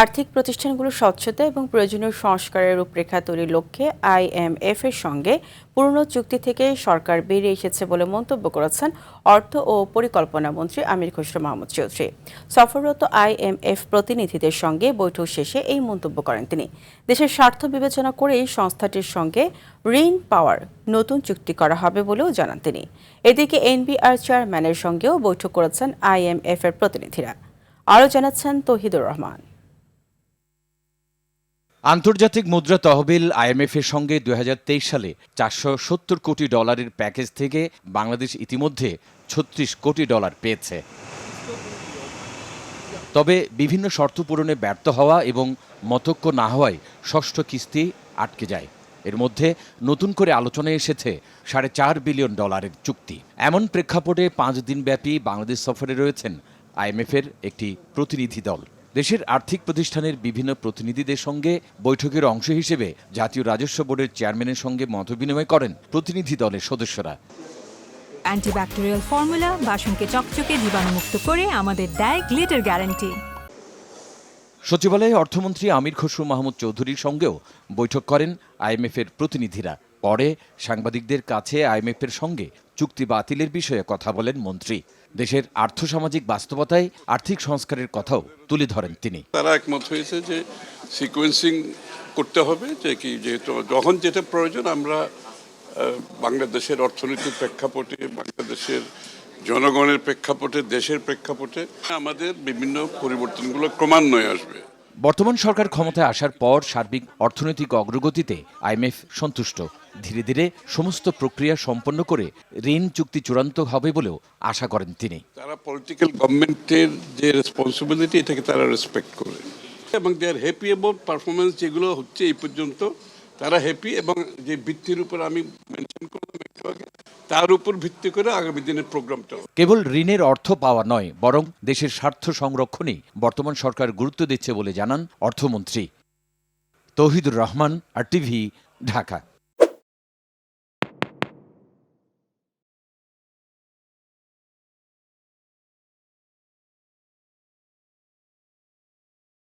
আর্থিক প্রতিষ্ঠানগুলোর স্বচ্ছতা এবং প্রয়োজনীয় সংস্কারের রূপরেখা তৈরির লক্ষ্যে আইএমএফ এর সঙ্গে পুরনো চুক্তি থেকে সরকার বেরিয়ে এসেছে বলে মন্তব্য করেছেন অর্থ ও পরিকল্পনা মন্ত্রী আমির খসরু মাহমুদ চৌধুরী। সফররত আইএমএফ প্রতিনিধিদের সঙ্গে বৈঠক শেষে এই মন্তব্য করেন তিনি। দেশের স্বার্থ বিবেচনা করেই সংস্থাটির সঙ্গে ঋণ পাওয়ার নতুন চুক্তি করা হবে বলেও জানান তিনি। এদিকে এনবিআর চেয়ারম্যানের সঙ্গেও বৈঠক করেছেন আইএমএফ এর প্রতিনিধিরা। আরও জানাচ্ছেন তৌহিদুর রহমান। আন্তর্জাতিক মুদ্রা তহবিল আইএমএফ এর সঙ্গে ২০২৩ সালে $৪৭০ কোটি প্যাকেজ থেকে বাংলাদেশ ইতিমধ্যে $৩৬ কোটি পেয়েছে। তবে বিভিন্ন শর্ত পূরণে ব্যর্থ হওয়া এবং মতৈক্য না হওয়ায় ষষ্ঠ কিস্তি আটকে যায়। এর মধ্যে নতুন করে আলোচনায় এসেছে $৪.৫ বিলিয়ন চুক্তি। এমন প্রেক্ষাপটে ৫ দিনব্যাপী বাংলাদেশ সফরে রয়েছেন আইএমএফ এর একটি প্রতিনিধি দল। দেশের আর্থিক প্রতিষ্ঠানের বিভিন্ন প্রতিনিধিদের সঙ্গে বৈঠকের অংশ হিসেবে জাতীয় রাজস্ব বোর্ডের চেয়ারম্যানের সঙ্গে মতবিনিময় করেন প্রতিনিধি দলের সদস্যরা। অ্যান্টিব্যাকটেরিয়াল ফর্মুলা বাসনকে চকচকে জীবাণুমুক্ত করে আমাদের দেয় গ্লিটার গ্যারান্টি। সচিবালয়ে অর্থমন্ত্রী আমির খসরু মাহমুদ চৌধুরীর সঙ্গেও বৈঠক করেন আইএমএফ এর প্রতিনিধিরা। পরে সাংবাদিকদের কাছে আইএমএফ এর সঙ্গে চুক্তি বাতিলের বিষয়ে কথা বলেন মন্ত্রী। দেশের আর্থসামাজিক বাস্তবতায় আর্থিক সংস্কারের কথাও তুলে ধরেন তিনি। তারা একমত হয়েছে যে সিকোয়েন্সিং করতে হবে, যে কি যেহেতু যখন যেটা প্রয়োজন আমরা বাংলাদেশের অর্থনৈতিক প্রেক্ষাপটে, বাংলাদেশের জনগণের প্রেক্ষাপটে, দেশের প্রেক্ষাপটে আমাদের বিভিন্ন পরিবর্তনগুলো ক্রমান্বয়ে আসবে। বর্তমান সরকার ক্ষমতায় আসার পর সার্বিক অর্থনৈতিক অগ্রগতিতে আইএমএফ সন্তুষ্ট। ধীরে ধীরে সমস্ত প্রক্রিয়া সম্পন্ন করে ঋণ চুক্তি চূড়ান্ত হবে বলেও আশা করেন তিনি। তারা পলিটিক্যাল গভর্নমেন্টের যে রেসপন্সিবিলিটি, এটাকে তারা রেসপেক্ট করে এবং দে আর হ্যাপি অ্যাবাউট পারফরমেন্স যেগুলো হচ্ছে এই পর্যন্ত। তারা হ্যাপি এবং যে ভিত্তির উপর আমি মেনশন করলাম একটু আগে, তার উপর ভিত্তি করে আগামী দিনের প্রোগ্রামটা। কেবল ঋণের অর্থ পাওয়া নয়, বরং দেশের স্বার্থ সংরক্ষণেই বর্তমান সরকার গুরুত্ব দিচ্ছে বলে জানান অর্থমন্ত্রী। তৌহিদুর রহমান, RTV, ঢাকা।